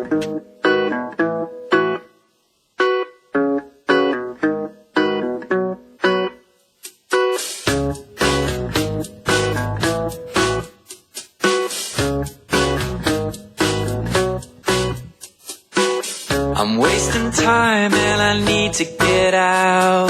I'm wasting time and I need to get out.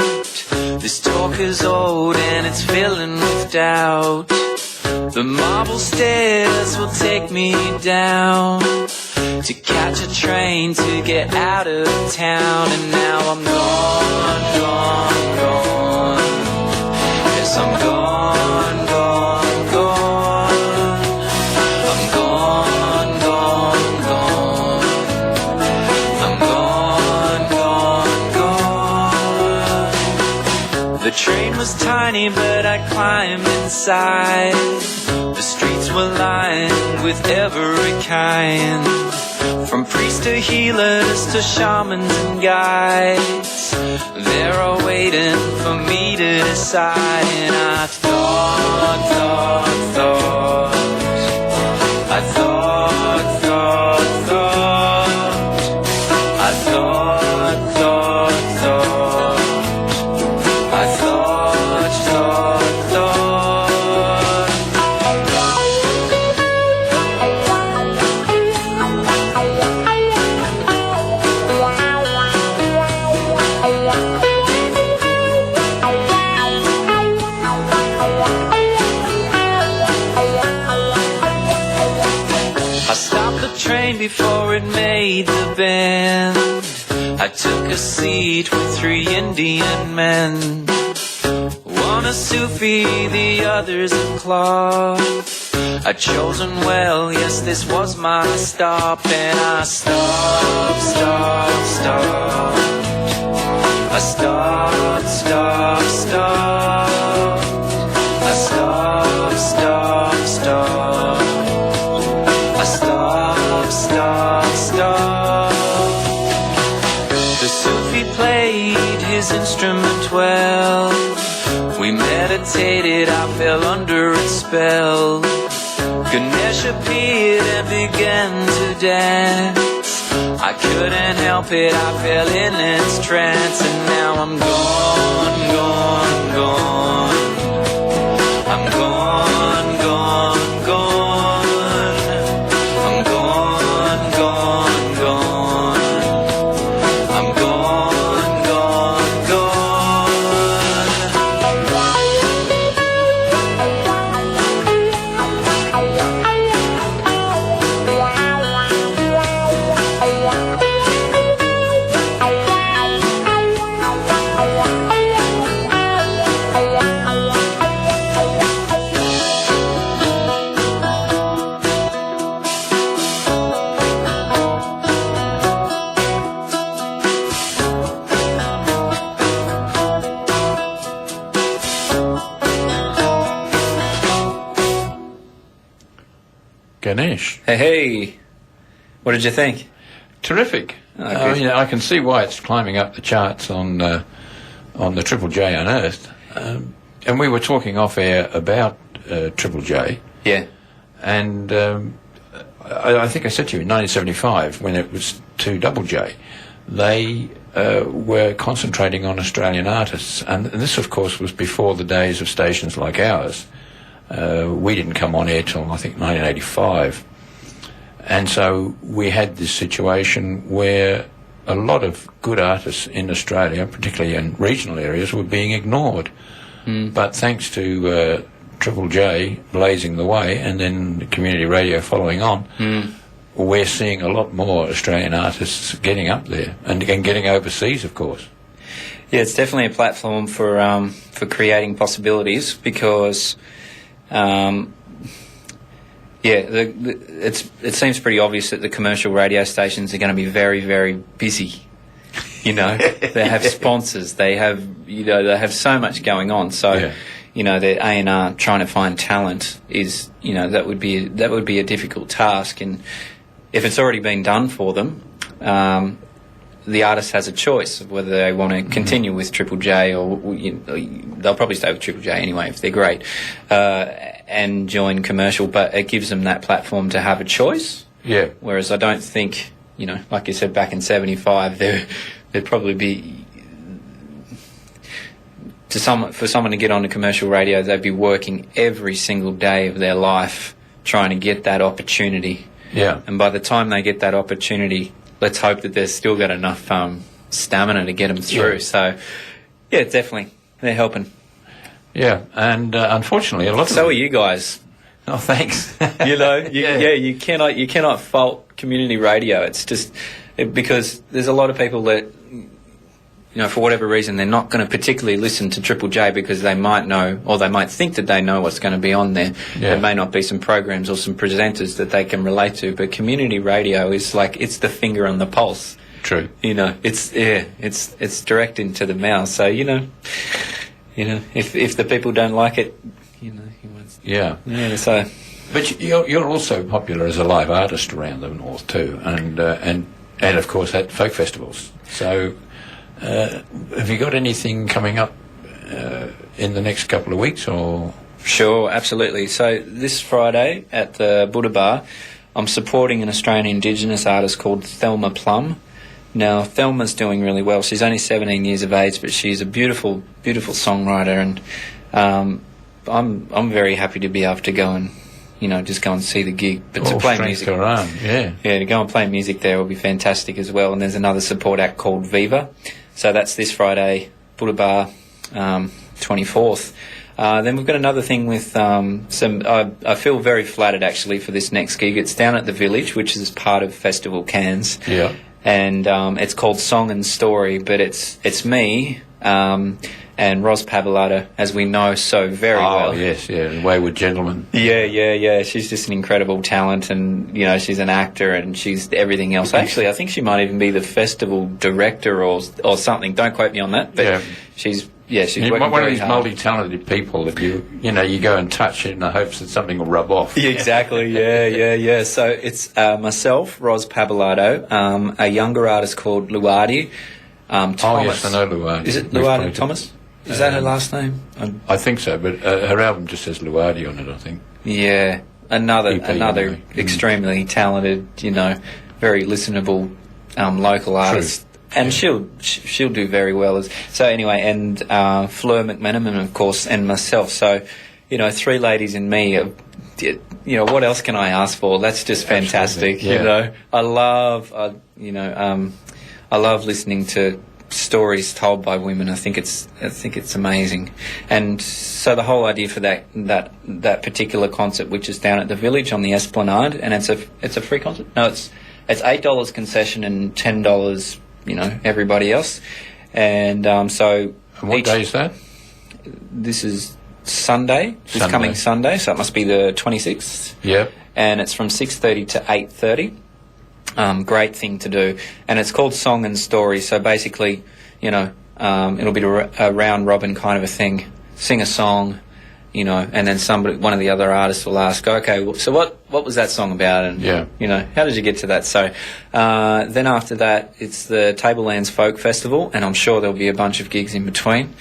This talk is old and it's filling with doubt. The marble stairs will take me down to catch a train to get out of town. And now I'm gone, gone, gone. Yes, I'm gone, gone, gone. I'm gone, gone, gone. I'm gone, gone, gone. The train was tiny but I climbed inside. The streets were lined with every kind, from priests to healers to shamans and guides. They're all waiting for me to decide. And I thought, I thought, I thought, I thought. Before it made the bend, I took a seat with 3 Indian men. One a Sufi, the other's a cloth. I'd chosen well, yes, this was my stop. And I stopped, stopped, stopped. I stopped, stopped, stopped. I stopped, stopped, stopped. Stop, stop. The Sufi played his instrument well. We meditated, I fell under its spell. Ganesh appeared and began to dance. I couldn't help it, I fell in its trance. And now I'm gone, gone, gone. I'm gone, gone, gone. Ganesh. Hey, what did you think? Terrific. I can see why it's climbing up the charts on the Triple J Unearthed. And we were talking off air about Triple J. Yeah. And I think I said to you in 1975, when it was to Double J, they were concentrating on Australian artists. And this, of course, was before the days of stations like ours. We didn't come on air till, I think, 1985. And so we had this situation where a lot of good artists in Australia, particularly in regional areas, were being ignored. But thanks to Triple J blazing the way and then the community radio following on, we're seeing a lot more Australian artists getting up there and getting overseas, of course. Yeah, it's definitely a platform for creating possibilities because... it seems pretty obvious that the commercial radio stations are going to be very, very busy. You know, they have sponsors, they have so much going on. So, their A&R trying to find talent is, that would be a difficult task. And if it's already been done for them, the artist has a choice of whether they want to continue with Triple J or they'll probably stay with Triple J anyway if they're great and join commercial, but it gives them that platform to have a choice. Yeah. Whereas I don't think you know, like you said, back in 75, there'd probably be, for someone to get onto commercial radio, they'd be working every single day of their life trying to get that opportunity. Yeah. And by the time they get that opportunity, let's hope that they've still got enough stamina to get them through. Yeah. So, yeah, definitely, they're helping. Yeah, and unfortunately, a lot of So are you guys. Oh, thanks. You know, you cannot fault community radio. It's just because there's a lot of people that, you know, for whatever reason, they're not going to particularly listen to Triple J because they might know, or they might think that they know what's going to be on there. Yeah. There may not be some programs or some presenters that they can relate to, but community radio is like, it's the finger on the pulse. True. You know, it's direct into the mouth. So, you know, if the people don't like it, you know, Yeah. yeah. So, but you're also popular as a live artist around the north too, and of course at folk festivals. So, have you got anything coming up in the next couple of weeks, or? Sure, absolutely. So this Friday at the Buddha Bar, I'm supporting an Australian Indigenous artist called Thelma Plum. Now, Thelma's doing really well. She's only 17 years of age, but she's a beautiful, beautiful songwriter, and I'm very happy to be able to go and, you know, just go and see the gig. But to play music, yeah, to go and play music there will be fantastic as well. And there's another support act called Viva. So that's this Friday, Buddha Bar, 24th. Then we've got another thing with I feel very flattered actually for this next gig. It's down at the Village, which is part of Festival Cairns. Yeah. And it's called Song and Story, but it's me and Ros Pavolato, as we know so very well. Oh, yes, yeah, Wayward Gentleman. Yeah. She's just an incredible talent, and, you know, she's an actor and she's everything else. Actually, I think she might even be the festival director or something. Don't quote me on that, but she's working one of very these hard. multi-talented people that you go and touch in the hopes that something will rub off. Yeah, exactly. Yeah. So it's myself, Ros Pavolato, a younger artist called Luardi. Thomas. Oh, yes, I know Luardi. Is it Luardi Thomas? Is that her last name? I think so, but her album just says Luardi on it, I think. Yeah, another EP, anyway. extremely talented, you know, very listenable local artist. And she'll do very well. So anyway, and Fleur McMenamin, of course, and myself. So, you know, three ladies and me. You know, what else can I ask for? That's just fantastic. Yeah. You know, I love listening to stories told by women. I think it's amazing. And so the whole idea for that particular concert, which is down at the Village on the Esplanade, and it's a free concert. No, it's $8 concession and $10, you know, everybody else. And so. And what day is that? This is Sunday. This coming Sunday, so it must be the 26th. Yep. And it's from 6:30 to 8:30. Great thing to do, and it's called Song and Story. So basically, you know, it'll be a round robin kind of a thing. Sing a song, you know, and then one of the other artists will ask, okay, so what was that song about? And you know, how did you get to that? So then after that, it's the Tablelands Folk Festival, and I'm sure there'll be a bunch of gigs in between.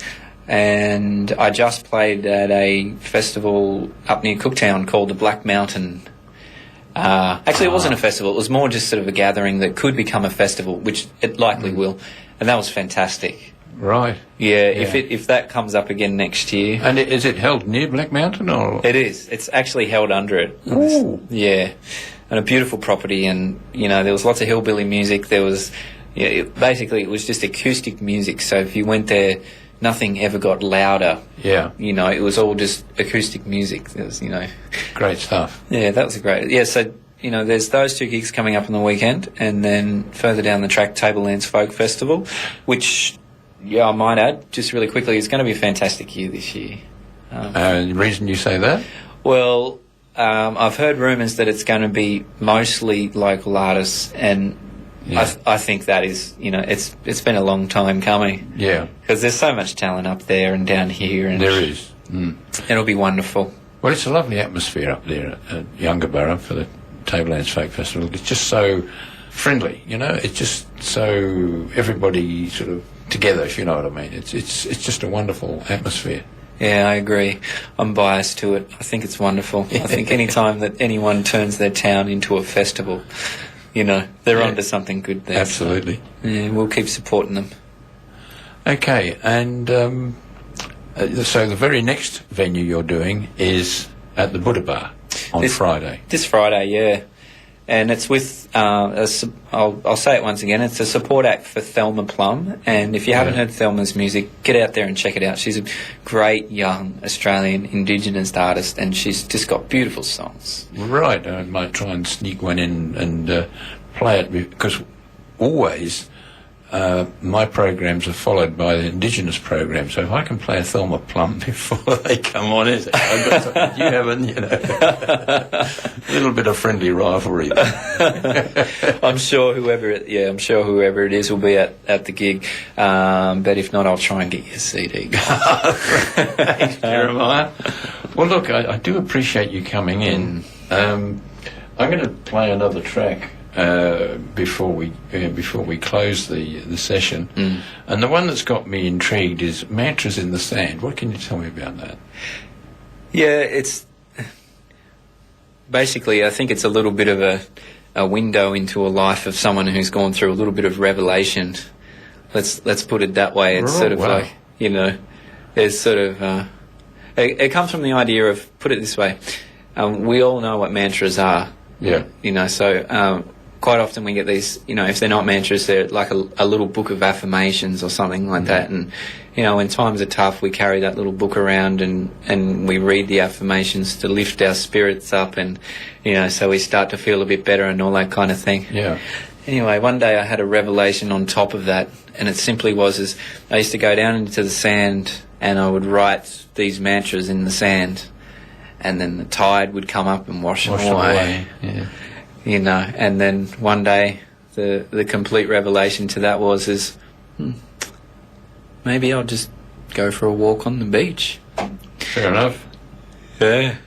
And I just played at a festival up near Cooktown called the Black Mountain. Actually, it wasn't a festival. It was more just sort of a gathering that could become a festival, which it likely will. And that was fantastic. Right. Yeah. If that comes up again next year. And is it held near Black Mountain, or? It is. It's actually held under it. Ooh. Yeah. And a beautiful property, and, you know, there was lots of hillbilly music. There was, basically it was just acoustic music. So if you went there, nothing ever got louder. Yeah. You know, it was all just acoustic music. There was, you know. Great stuff. Yeah, that was great. Yeah, so, you know, there's those two gigs coming up on the weekend, and then further down the track, Tablelands Folk Festival, which, I might add, just really quickly, it's going to be a fantastic year this year. The reason you say that? Well, I've heard rumours that it's going to be mostly local artists, and I think that is, you know, it's been a long time coming. Yeah. Because there's so much talent up there and down here. And there is. It'll be wonderful. Well, it's a lovely atmosphere up there at Youngerborough for the Tablelands Folk Festival. It's just so friendly, you know. It's just so everybody sort of together, if you know what I mean. It's just a wonderful atmosphere. Yeah, I agree. I'm biased to it. I think it's wonderful. I think any time that anyone turns their town into a festival, they're onto something good there. Absolutely. So, yeah, we'll keep supporting them. Okay, and so the very next venue you're doing is at the Buddha Bar on Friday. This Friday, yeah. And it's with, I'll say it once again, it's a support act for Thelma Plum. And if you haven't heard Thelma's music, get out there and check it out. She's a great young Australian Indigenous artist, and she's just got beautiful songs. Right, I might try and sneak one in and play it, because always my programs are followed by the Indigenous program, so if I can play a Thelma Plum before they come on, I've got something you haven't, a little bit of friendly rivalry there. I'm sure whoever it is will be at the gig, but if not, I'll try and get you a CD. Thanks, Jeremiah. Well, look, I do appreciate you coming in. I'm going to play another track before we close the session, and the one that's got me intrigued is Mantras in the Sand. What can you tell me about that? Yeah, it's basically, I think it's a little bit of a window into a life of someone who's gone through a little bit of revelation. Let's put it that way. It's sort of like, there's sort of it comes from the idea of, put it this way, we all know what mantras are. Yeah. So quite often we get these, if they're not mantras, they're like a little book of affirmations or something like that. And, when times are tough, we carry that little book around and we read the affirmations to lift our spirits up, and, so we start to feel a bit better and all that kind of thing. Yeah. Anyway, one day I had a revelation on top of that, and it simply was I used to go down into the sand and I would write these mantras in the sand, and then the tide would come up and wash them away. Yeah. And then one day the complete revelation to that was maybe I'll just go for a walk on the beach. Fair enough. Yeah.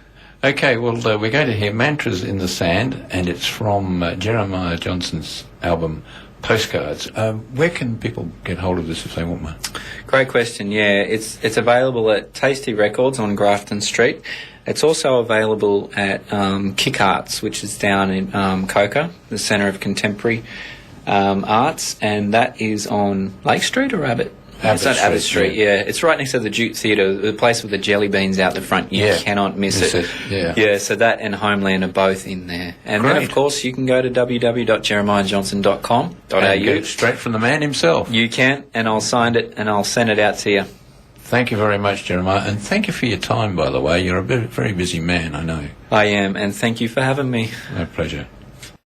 Okay, well, we're going to hear Mantras in the Sand, and it's from Jeremiah Johnson's album Postcards. Where can people get hold of this if they want one? Great question. Yeah, it's available at Tasty Records on Grafton Street. It's also available at Kick Arts, which is down in Coca, the Centre of Contemporary Arts, and that is on Lake Street or Abbott? It's on Abbott Street, yeah. It's right next to the Jute Theatre, the place with the jelly beans out the front. You cannot miss it. Yeah, so that and Homeland are both in there. And then, of course, you can go to www.jeremiahjohnson.com.au. And get it straight from the man himself. You can, and I'll sign it and I'll send it out to you. Thank you very much, Jeremiah, and thank you for your time, by the way. You're a very busy man, I know. I am, and thank you for having me. My pleasure.